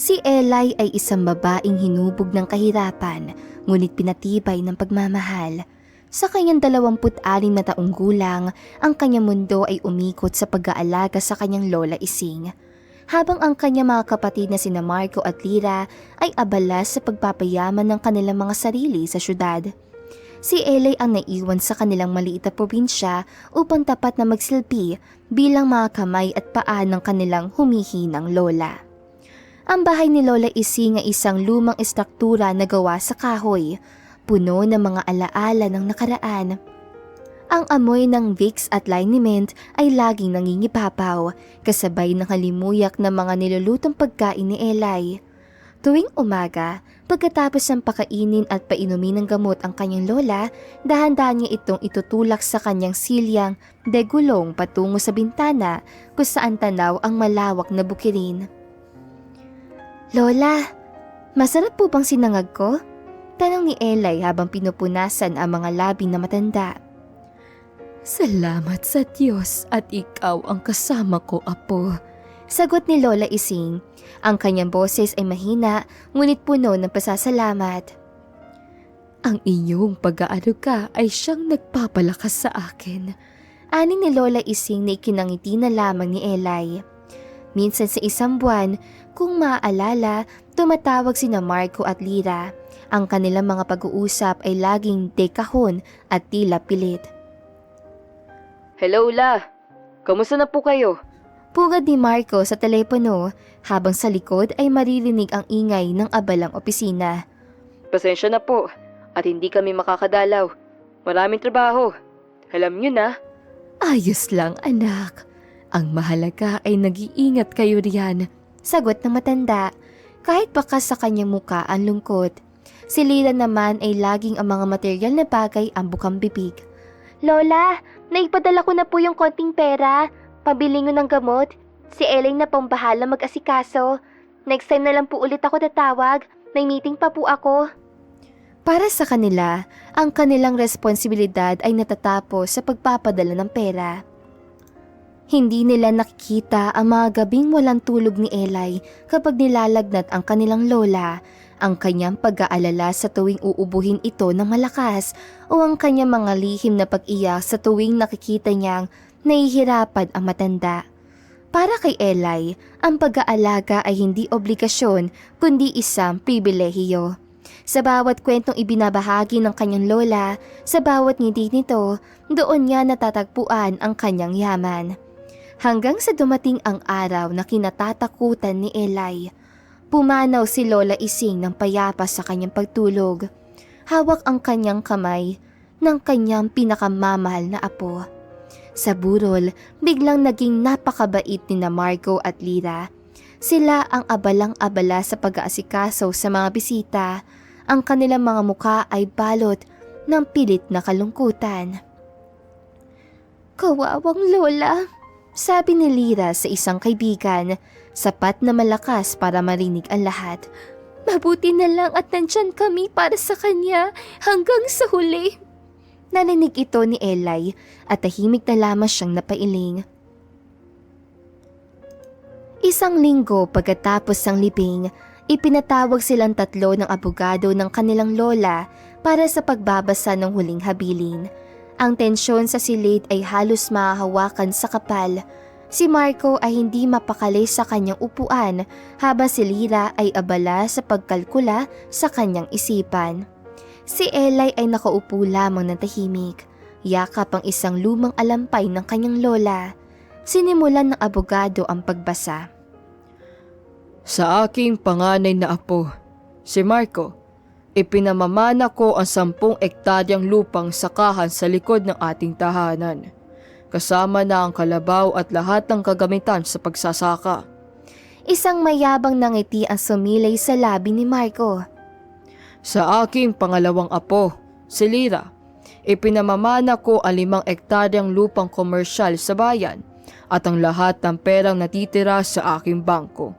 Si Eli ay isang babaeng hinubog ng kahirapan, ngunit pinatibay ng pagmamahal. Sa kanyang 26 na taong gulang, ang kanyang mundo ay umikot sa pag-aalaga sa kanyang lola Ising. Habang ang kanyang mga kapatid na sina Marco at Lyra ay abala sa pagpapayaman ng kanilang mga sarili sa syudad. Si Eli ang naiwan sa kanilang maliit na probinsya upang tapat na magsilbi bilang mga kamay at paa ng kanilang humihinang lola. Ang bahay ni Lola Ising ay isang lumang estruktura na gawa sa kahoy, puno ng mga alaala ng nakaraan. Ang amoy ng Vicks at liniment ay laging nangingibabaw, kasabay ng halimuyak ng mga nilulutong pagkain ni Eli. Tuwing umaga, pagkatapos ng pakainin at painumin ng gamot ang kanyang lola, dahan-dahan niya itong itutulak sa kanyang silyang degulong patungo sa bintana kung saan tanaw ang malawak na bukirin. "Lola, masarap po bang sinangag ko?" tanong ni Eli habang pinupunasan ang mga labi na matanda. "Salamat sa Diyos at ikaw ang kasama ko, apo," sagot ni Lola Ising. Ang kanyang boses ay mahina, ngunit puno ng pasasalamat. "Ang inyong pag-aaruga ay siyang nagpapalakas sa akin," ani ni Lola Ising na ikinangiti na lamang ni Eli. Minsan sa isang buwan, kung maaalala, tumatawag sina Marco at Lyra. Ang kanilang mga pag-uusap ay laging dekahon at tila pilit. "Hello, La. Kamusta na po kayo?" Pugad ni Marco sa telepono habang sa likod ay maririnig ang ingay ng abalang opisina. "Pasensya na po at hindi kami makakadalaw. Maraming trabaho. Alam niyo na." "Ayos lang, anak. Ang mahalaga ay nag-iingat kayo riyan," sagot ng matanda, kahit bakas sa kanyang muka ang lungkot. Si Lyra naman ay laging ang mga material na bagay ang bukang bibig. "Lola, naipadala ko na po yung konting pera. Pabili nyo ng gamot. Si Ellen na pong bahala mag-asikaso. Next time na lang po ulit ako tatawag. May meeting pa po ako." Para sa kanila, ang kanilang responsibilidad ay natatapos sa pagpapadala ng pera. Hindi nila nakikita ang mga gabing walang tulog ni Eli kapag nilalagnat ang kanilang lola, ang kanyang pag-aalala sa tuwing uubuhin ito ng malakas o ang kanyang mga lihim na pag-iyak sa tuwing nakikita niyang nahihirapan ang matanda. Para kay Eli, ang pag-aalaga ay hindi obligasyon kundi isang pribilehiyo. Sa bawat kwentong ibinabahagi ng kanyang lola, sa bawat ngiti nito, doon niya natatagpuan ang kanyang yaman. Hanggang sa dumating ang araw na kinatatakutan ni Eli. Pumanaw si Lola Ising ng payapa sa kanyang pagtulog. Hawak ang kanyang kamay ng kanyang pinakamamahal na apo. Sa burol, biglang naging napakabait ni na Marco at Lyra. Sila ang abalang-abala sa pag-aasikaso sa mga bisita. Ang kanilang mga mukha ay balot ng pilit na kalungkutan. "Kawawang lola," sabi ni Lyra sa isang kaibigan, sapat na malakas para marinig ang lahat. "Mabuti na lang at nandyan kami para sa kanya hanggang sa huli." Narinig ito ni Eli at tahimik na lamang siyang napailing. Isang linggo pagkatapos ng libing, ipinatawag silang tatlo ng abogado ng kanilang lola para sa pagbabasa ng huling habilin. Ang tensyon sa silid ay halos mahahawakan sa kapal. Si Marco ay hindi mapakali sa kanyang upuan habang si Lyra ay abala sa pagkalkula sa kanyang isipan. Si Eli ay nakaupo lamang ng tahimik, yakap ang isang lumang alampay ng kanyang lola. Sinimulan ng abogado ang pagbasa. "Sa aking panganay na apo, si Marco, ipinamamana ko ang 10 ektaryang lupang sakahan sa likod ng ating tahanan, kasama na ang kalabaw at lahat ng kagamitan sa pagsasaka." Isang mayabang na ngiti ang sumilay sa labi ni Marco. "Sa aking pangalawang apo, si Lyra, ipinamamana ko ang 5 ektaryang lupang komersyal sa bayan at ang lahat ng perang natitira sa aking bangko."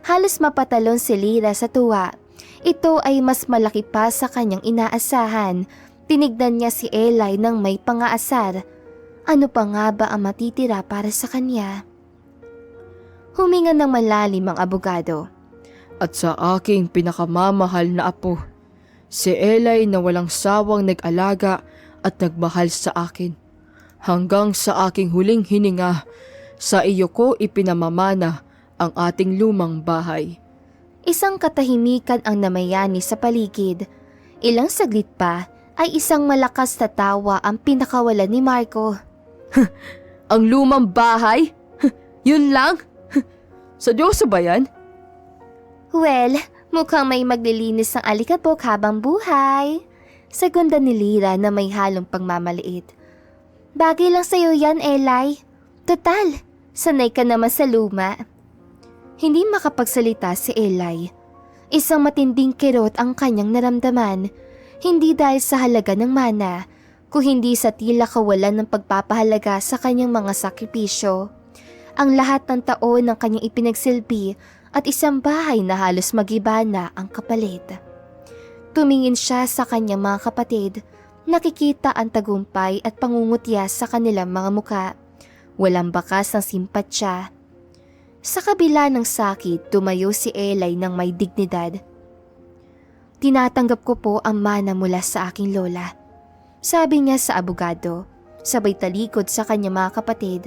Halos mapatalon si Lyra sa tuwa. Ito ay mas malaki pa sa kanyang inaasahan. Tinignan niya si Eli ng may pangaasar. Ano pa nga ba ang matitira para sa kanya? Huminga ng malalim ang abogado. At sa aking pinakamamahal na apo, si Eli na walang sawang nag-alaga at nagmahal sa akin. Hanggang sa aking huling hininga, sa iyo ko ipinamamana ang ating lumang bahay. Isang katahimikan ang namayani sa paligid. Ilang saglit pa ay isang malakas na tawa ang pinakawalan ni Marco. Ang lumang bahay? Yun lang? Seryoso ba yan? Well, mukhang may maglilinis ng alikabok habang buhay. Segunda ni Lyra na may halong pagmamaliit. Bagay lang sa'yo yan, Eli. Total, sanay ka naman sa luma. Hindi makapagsalita si Eli. Isang matinding kirot ang kanyang naramdaman. Hindi dahil sa halaga ng mana, kung hindi sa tila kawalan ng pagpapahalaga sa kanyang mga sakripisyo. Ang lahat ng taon ng kanyang ipinagsilbi at isang bahay na halos mag-iba na ang kapalit. Tumingin siya sa kanyang mga kapatid, nakikita ang tagumpay at pangungutya sa kanilang mga muka. Walang bakas ng simpatsya. Sa kabila ng sakit, tumayo si Eli ng may dignidad. Tinatanggap ko po ang mana mula sa aking lola, sabi niya sa abogado, sabay talikod sa kanyang mga kapatid.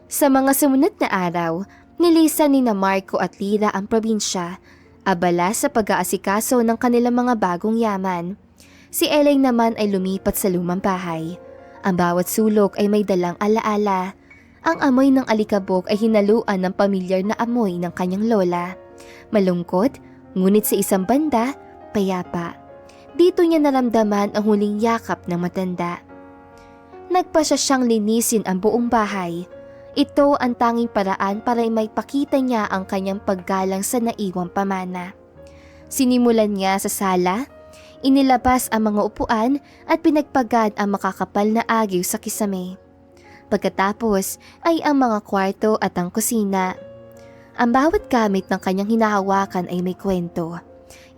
Sa mga sumunod na araw, nilisan ni na Marco at Lyra ang probinsya, abala sa pag-aasikaso ng kanilang mga bagong yaman. Si Eli naman ay lumipat sa lumang bahay. Ang bawat sulok ay may dalang alaala. Ang amoy ng alikabok ay hinaluan ng pamilyar na amoy ng kanyang lola. Malungkot, ngunit sa isang banda, payapa. Dito niya naramdaman ang huling yakap ng matanda. Nagpasya siyang linisin ang buong bahay. Ito ang tanging paraan para maipakita niya ang kanyang paggalang sa naiwang pamana. Sinimulan niya sa sala, inilabas ang mga upuan at pinagpagad ang makakapal na agiw sa kisame. Pagkatapos ay ang mga kwarto at ang kusina. Ang bawat gamit ng kanyang hinahawakan ay may kwento.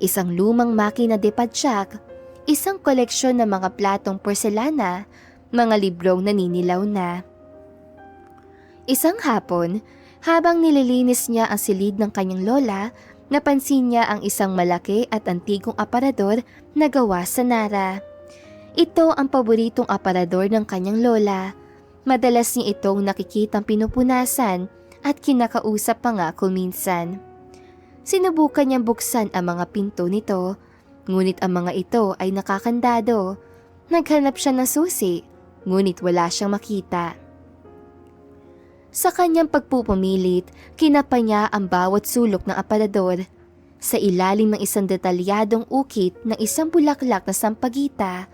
Isang lumang makina de padyak, isang koleksyon ng mga platong porselana, mga librong naninilaw na. Isang hapon, habang nililinis niya ang silid ng kanyang lola, napansin niya ang isang malaki at antigong aparador na gawa sa Nara. Ito ang paboritong aparador ng kanyang lola. Madalas niya itong nakikitang pinupunasan at kinakausap pa nga kung minsan. Sinubukan niyang buksan ang mga pinto nito, ngunit ang mga ito ay nakakandado. Naghanap siya ng susi, ngunit wala siyang makita. Sa kanyang pagpupumilit, kinapa niya ang bawat sulok ng aparador. Sa ilalim ng isang detalyadong ukit ng isang bulaklak na sampagita,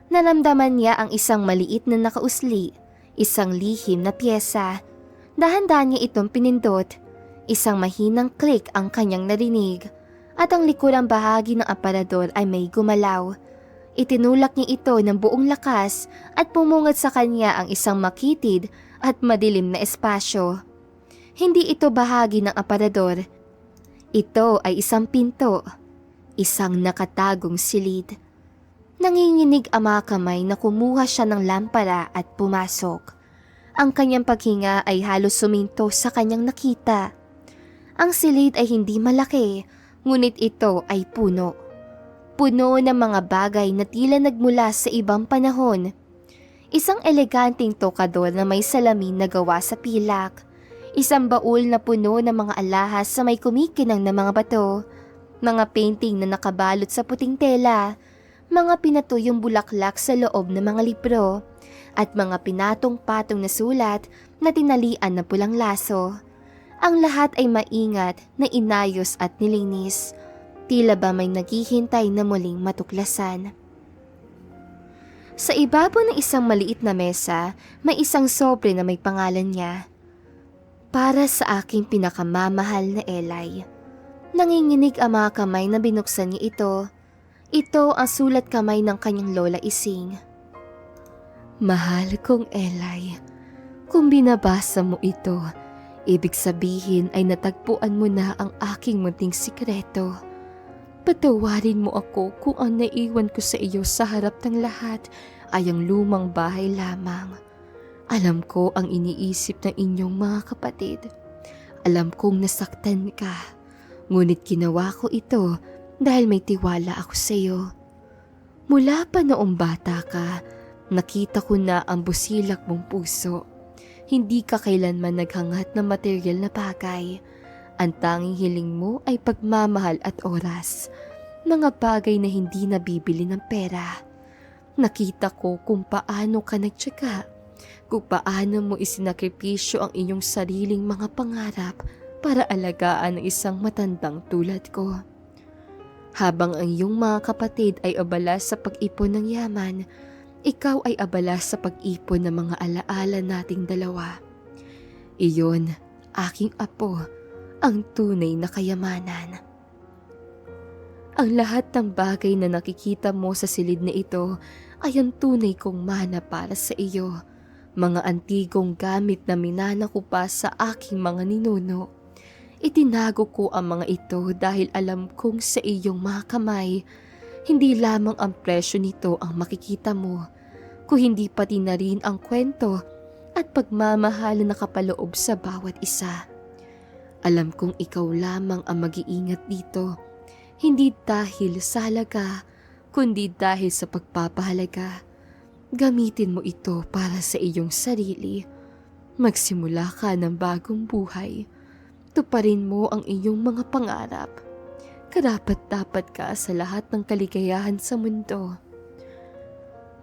naramdaman niya ang isang maliit na nakausli, isang lihim na pyesa. Dahan-dahan niya itong pinindot. Isang mahinang click ang kanyang narinig at ang likurang bahagi ng aparador ay may gumalaw. Itinulak niya ito ng buong lakas at pumungad sa kanya ang isang makitid at madilim na espasyo. Hindi ito bahagi ng aparador. Ito ay isang pinto, isang nakatagong silid. Nanginginig ang mga kamay na kumuha siya ng lampara at pumasok. Ang kanyang paghinga ay halos suminto sa kanyang nakita. Ang silid ay hindi malaki, ngunit ito ay puno. Puno ng mga bagay na tila nagmula sa ibang panahon. Isang eleganteng tokador na may salamin na gawa sa pilak. Isang baul na puno ng mga alahas sa may kumikinang na mga bato. Mga painting na nakabalot sa puting tela. Mga pinatuyong bulaklak sa loob ng mga libro. At mga pinatong-patong na sulat na tinalian ng pulang laso. Ang lahat ay maingat na inayos at nilinis. Tila ba may naghihintay na muling matuklasan. Sa ibabaw ng isang maliit na mesa, may isang sobre na may pangalan niya. Para sa aking pinakamamahal na Eli. Nanginginig ang mga kamay na binuksan niya ito. Ito ang sulat kamay ng kanyang lola Ising. Mahal kong Eli, kung binabasa mo ito, ibig sabihin ay natagpuan mo na ang aking munting sikreto. Patawarin mo ako kung ang naiwan ko sa iyo sa harap ng lahat ay ang lumang bahay lamang. Alam ko ang iniisip ng inyong mga kapatid. Alam kong nasaktan ka. Ngunit ginawa ko ito dahil may tiwala ako sa iyo. Mula pa noong bata ka, nakita ko na ang busilak mong puso. Hindi ka kailanman naghangat ng material na bagay. Ang tanging hiling mo ay pagmamahal at oras. Mga bagay na hindi nabibili ng pera. Nakita ko kung paano ka nagtiyaga, kung paano mo isinakripisyo ang inyong sariling mga pangarap para alagaan ang isang matandang tulad ko. Habang ang iyong mga kapatid ay abala sa pag-ipon ng yaman, ikaw ay abala sa pag-ipon ng mga alaala nating dalawa. Iyon, aking apo, ang tunay na kayamanan. Ang lahat ng bagay na nakikita mo sa silid na ito ay ang tunay kong mana para sa iyo. Mga antigong gamit na minana ko pa sa aking mga ninuno. Itinago ko ang mga ito dahil alam kong sa iyong mga kamay, hindi lamang ang presyo nito ang makikita mo, kung hindi pati na rin ang kwento at pagmamahal na nakapaloob sa bawat isa. Alam kong ikaw lamang ang mag-iingat dito, hindi dahil sa halaga, kundi dahil sa pagpapahalaga. Gamitin mo ito para sa iyong sarili. Magsimula ka ng bagong buhay. Tuparin mo ang iyong mga pangarap. Karapat-dapat ka sa lahat ng kaligayahan sa mundo.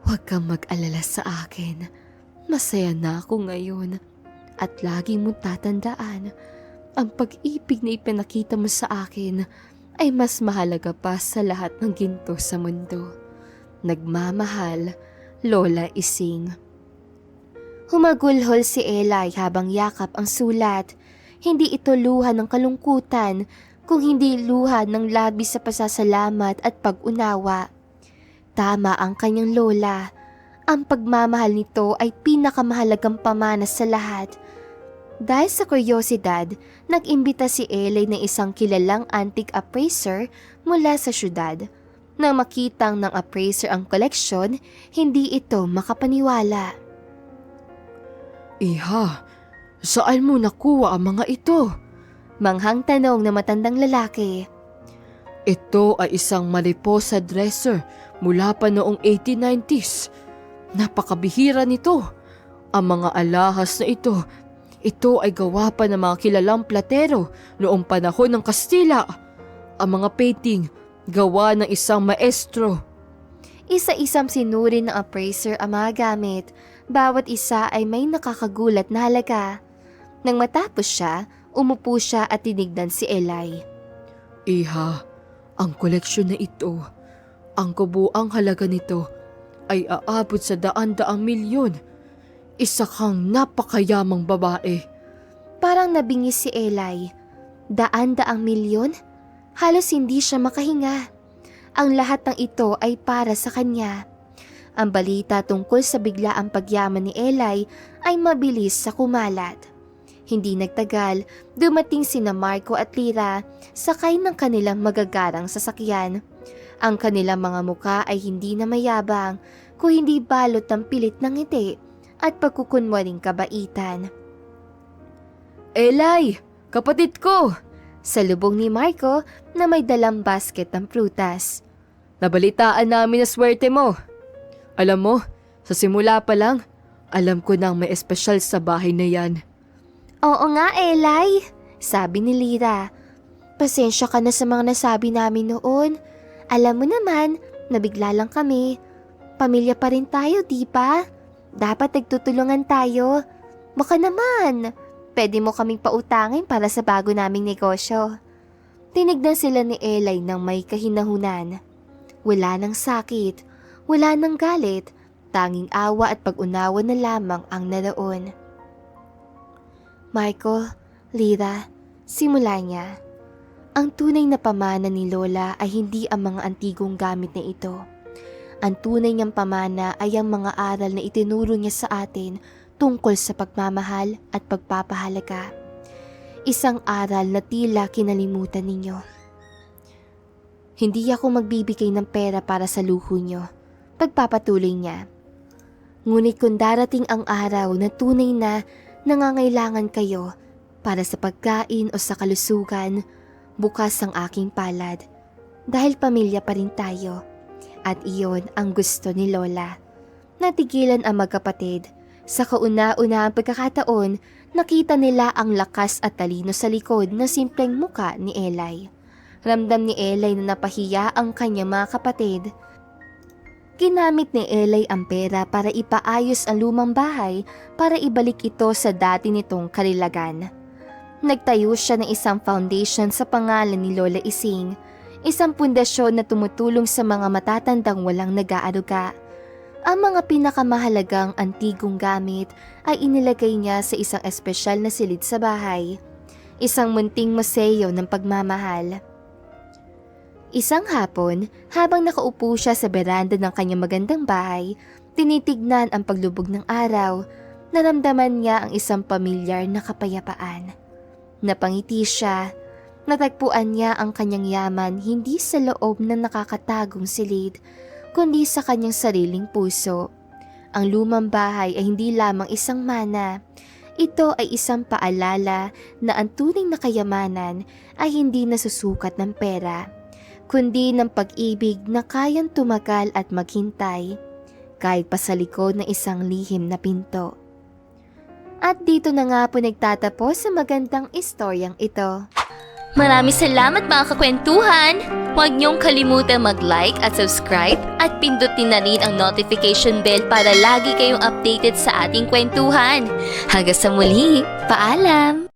Huwag kang mag-alala sa akin. Masaya na ako ngayon. At lagi mong tatandaan, ang pag-ibig na ipinakita mo sa akin ay mas mahalaga pa sa lahat ng ginto sa mundo. Nagmamahal, Lola Ising. Humagulhol si Eli habang yakap ang sulat. Hindi ito luha ng kalungkutan, kung hindi luha ng labis sa pasasalamat at pag-unawa. Tama ang kanyang lola. Ang pagmamahal nito ay pinakamahalagang pamana sa lahat. Dahil sa kuryosidad, nag-imbita si Eli ng isang kilalang antique appraiser mula sa syudad. Nang makitang ng appraiser ang koleksyon, hindi ito makapaniwala. Iha, saan mo nakuha ang mga ito? Manghang tanong ng matandang lalaki. Ito ay isang mariposa dresser mula pa noong 1890s. Napakabihira nito. Ang mga alahas na ito ay gawa pa ng mga kilalang platero noong panahon ng Kastila. Ang mga painting, gawa ng isang maestro. Isa-isang sinuri ng appraiser ang mga gamit. Bawat isa ay may nakakagulat na halaga. Nang matapos siya, umupo siya at tinignan si Eli. Iha, ang koleksyon na ito, ang kabuang halaga nito ay aabot sa daan-daang milyon. Isa kang napakayamang babae. Parang nabingis si Eli. Daan-daang milyon? Halos hindi siya makahinga. Ang lahat ng ito ay para sa kanya. Ang balita tungkol sa biglaang pagyaman ni Eli ay mabilis sa kumalat. Hindi nagtagal, dumating sina Marco at Lyra sakay ng kanilang magagarang sasakyan. Ang kanilang mga muka ay hindi na mayabang, kung hindi balot ng pilit ng ngiti at pagkukunwaring kabaitan. Eli, kapatid ko! Salubong ni Marco na may dalang basket ng prutas. Nabalitaan namin na swerte mo. Alam mo, sa simula pa lang, alam ko nang may espesyal sa bahay na yan. Oo nga, Eli, sabi ni Lyra. Pasensya ka na sa mga nasabi namin noon. Alam mo naman, nabigla lang kami. Pamilya pa rin tayo, di ba? Dapat nagtutulungan tayo. Baka naman, pwede mo kaming pautangin para sa bago naming negosyo. Tinignan sila ni Eli ng may kahinahunan. Wala nang sakit, wala nang galit, tanging awa at pag-unawa na lamang ang naroon. Marco, Lyra, simula niya. Ang tunay na pamana ni Lola ay hindi ang mga antigong gamit na ito. Ang tunay niyang pamana ay ang mga aral na itinuro niya sa atin tungkol sa pagmamahal at pagpapahalaga. Isang aral na tila kinalimutan ninyo. Hindi ako magbibigay ng pera para sa luho niyo, pagpapatuloy niya. Ngunit kung darating ang araw na tunay na nangangailangan kayo para sa pagkain o sa kalusugan, Bukas ang aking palad dahil pamilya pa rin tayo. At iyon ang gusto ni Lola. Natigilan ang magkapatid. Sa kauna-unahang pagkakataon, nakita nila ang lakas at talino sa likod na simpleng muka ni Eli. Ramdam ni Eli na napahiya ang kanyang mga kapatid. Ginamit ni Eli ang pera para ipaayos ang lumang bahay para ibalik ito sa dati nitong kalilagan. Nagtayo siya ng isang foundation sa pangalan ni Lola Ising, isang pundasyon na tumutulong sa mga matatandang walang nag-aaruga. Ang mga pinakamahalagang antigong gamit ay inilagay niya sa isang espesyal na silid sa bahay, isang munting museo ng pagmamahal. Isang hapon, habang nakaupo siya sa beranda ng kanyang magandang bahay, tinitignan ang paglubog ng araw, naramdaman niya ang isang pamilyar na kapayapaan. Napangiti siya. Natagpuan niya ang kanyang yaman hindi sa loob na nakakatagong silid, kundi sa kanyang sariling puso. Ang lumang bahay ay hindi lamang isang mana. Ito ay isang paalala na ang tunay na kayamanan ay hindi nasusukat ng pera, kundi ng pag-ibig na kayang tumagal at maghintay, kahit pa sa likod ng isang lihim na pinto. At dito na nga po nagtatapos sa magandang istoryang ito. Maraming salamat mga kakwentuhan! Huwag niyong kalimutan mag-like at subscribe at pindutin na rin ang notification bell para lagi kayong updated sa ating kwentuhan. Hanggang sa muli, paalam!